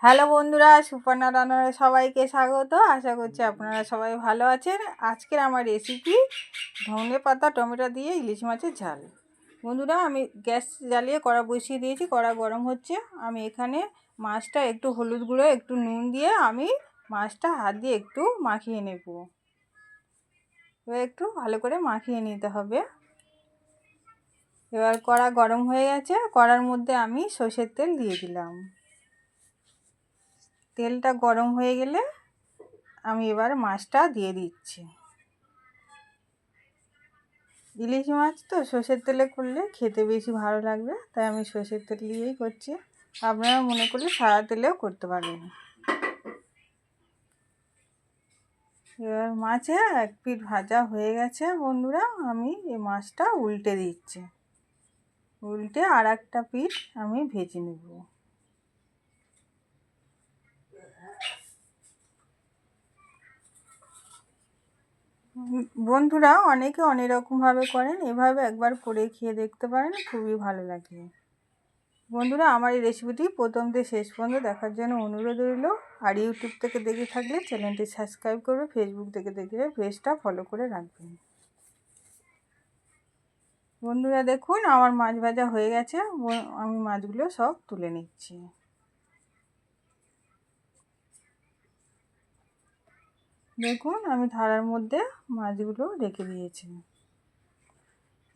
Hello বন্ধুরা, সুপর্ণা রান্নার সবাইকে স্বাগত। আশা করছি আপনারা সবাই ভালো আছেন। আজকের আমার রেসিপি ধনে পাতা টমেটো দিয়ে ইলিশ মাছের ঝাল। বন্ধুরা, আমি গ্যাস জ্বালিয়ে কড়া বসিয়ে দিয়েছি, কড়া গরম হচ্ছে। আমি এখানে মাছটা একটু হলুদ গুঁড়ো একটু নুন দিয়ে আমি মাছটা হাত দিয়ে একটু মাখিয়ে নেব। এবার একটু ভালো করে মাখিয়ে নিতে হবে। এবার কড়া গরম হয়ে গেছে, কড়ার মধ্যে আমি সর্ষের তেল দিয়ে দিলাম। তেলটা গরম হয়ে গেলে আমি এবার মাছটা দিয়ে দিচ্ছি। ইলিশ মাছ তো সর্ষের তেলে করলে খেতে বেশি ভালো লাগবে, তাই আমি সর্ষের তেল দিয়েই করছি। আপনারা মনে করলে সাদা তেলেও করতে পারবেন। এবার মাছে এক পিঠ ভাজা হয়ে গেছে বন্ধুরা, আমি এই মাছটা উল্টে দিচ্ছি। উল্টে আর একটা পিঠ আমি ভেজে নেব। বন্ধুরা, অনেকে অনেক রকমভাবে করেন, এভাবে একবার করে খেয়ে দেখতে পারেন, খুবই ভালো লাগে। বন্ধুরা, আমার এই রেসিপিটি প্রথম থেকে শেষ পর্যন্ত দেখার জন্য অনুরোধ রইল। আর ইউটিউব থেকে দেখে থাকলে চ্যানেলটি সাবস্ক্রাইব করবে, ফেসবুক থেকে দেখলে পেজটা ফলো করে রাখবেন। বন্ধুরা দেখুন, আমার মাছ ভাজা হয়ে গেছে। আমি মাছগুলো সব তুলে নিচ্ছি। দেখুন, আমি থালার মধ্যে মাছগুলো রেখে দিয়েছি।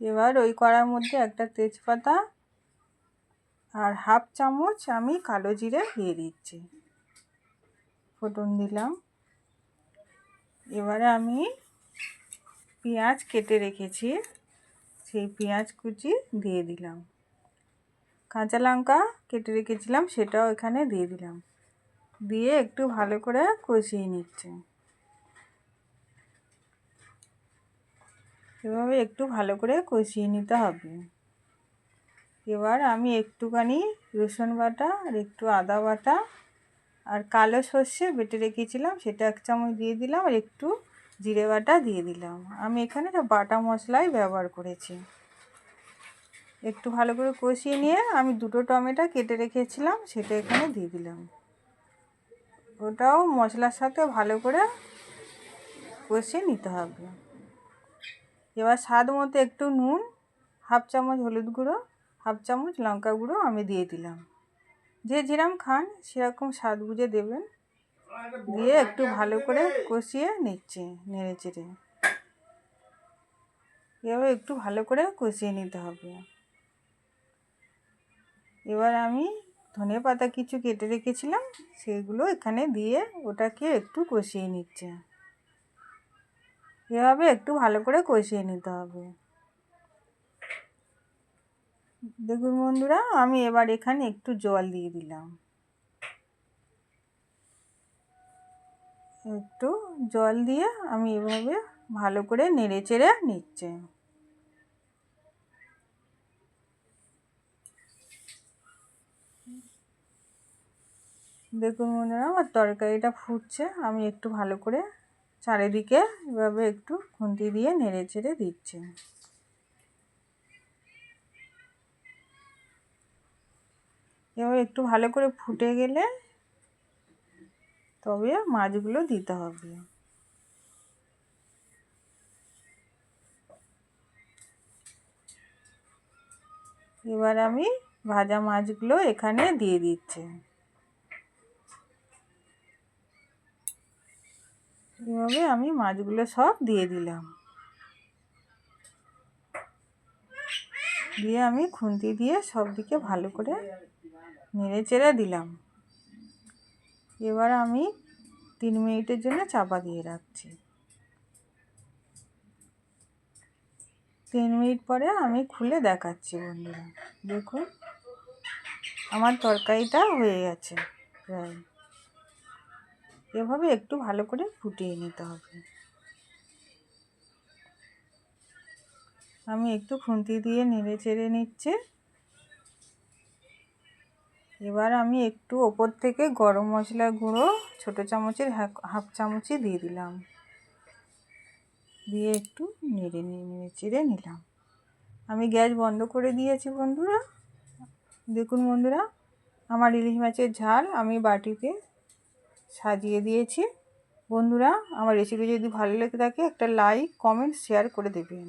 এবার ওই কড়ার মধ্যে একটা তেজপাতা আর হাফ চামচ আমি কালো জিরে দিয়ে দিচ্ছি, ফোড়ন দিলাম। এবারে আমি পেঁয়াজ কেটে রেখেছি, সেই পেঁয়াজ কুচি দিয়ে দিলাম। কাঁচা লঙ্কা কেটে রেখেছিলাম, সেটাও এখানে দিয়ে দিলাম। দিয়ে একটু ভালো করে কষিয়ে নিচ্ছি। এভাবে একটু ভালো করে কষিয়ে নিতে হবে। এবার আমি একটুখানি রসুন বাটা আর একটু আদা বাটা আর কালো সর্ষে বেটে রেখেছিলাম, সেটা 1 চামচ দিয়ে দিলাম। আর একটু জিরে বাটা দিয়ে দিলাম। আমি এখানে বাটা মশলাই ব্যবহার করেছি। একটু ভালো করে কষিয়ে নিয়ে আমি 2টো টমেটো কেটে রেখেছিলাম, সেটা এখানে দিয়ে দিলাম। ওটাও মশলার সাথে ভালো করে কষিয়ে নিতে হবে। এবার স্বাদ মতো একটু নুন, হাফ চামচ হলুদ গুঁড়ো, হাফ চামচ লঙ্কা গুঁড়ো আমি দিয়ে দিলাম। যে যেরকম খান সেরকম স্বাদ বুঝে দেবেন। দিয়ে একটু ভালো করে কষিয়ে নিচ্ছি, নেড়ে চেড়ে। এভাবে একটু ভালো করে কষিয়ে নিতে হবে। এবার আমি ধনে পাতা কিছু কেটে রেখেছিলাম, সেগুলো এখানে দিয়ে ওটাকে একটু কষিয়ে নিচ্ছে। এভাবে একটু ভালো করে কষিয়ে নিতে হবে। দেখুন বন্ধুরা, আমি এবার এখানে একটু জল দিয়ে দিলাম। একটু জল দিয়ে আমি এভাবে ভালো করে নেড়ে চেড়ে নিচ্ছি। দেখুন বন্ধুরা, আমার তরকারিটা ফুটছে। আমি একটু ভালো করে চারিদিকে এভাবে একটু খুন্তি দিয়ে নেড়ে চেড়ে দিচ্ছি। এবার একটু ভালো করে ফুটে গেলে তবে মাছগুলো দিতে হবে। এবার আমি ভাজা মাছগুলো এখানে দিয়ে দিচ্ছি। এভাবে আমি মাছগুলো সব দিয়ে দিলাম। দিয়ে আমি খুন্তি দিয়ে সব দিকে ভালো করে নেড়ে চেড়ে দিলাম। এবার আমি 3 মিনিটের জন্য চাপা দিয়ে রাখছি। 3 মিনিট পরে আমি খুলে দেখাচ্ছি বন্ধুরা। দেখুন, আমার তরকারিটা হয়ে গেছে প্রায়। এভাবে একটু ভালো করে ফুটিয়ে নিতে হবে। আমি একটু খুন্তি দিয়ে নেড়ে চেড়ে নিচ্ছি। এবার আমি একটু ওপর থেকে গরম মশলার গুঁড়ো ছোটো চামচের হাফ চামচই দিয়ে দিলাম। দিয়ে একটু নেড়ে চেড়ে নিলাম। আমি গ্যাস বন্ধ করে দিয়েছি বন্ধুরা। দেখুন বন্ধুরা, আমার ইলিশ মাছের ঝাল আমি বাটিতে সাজিয়ে দিয়েছি। বন্ধুরা, আমার রেসিপি যদি ভালো লেগে থাকে একটা লাইক, কমেন্ট, শেয়ার করে দেবেন।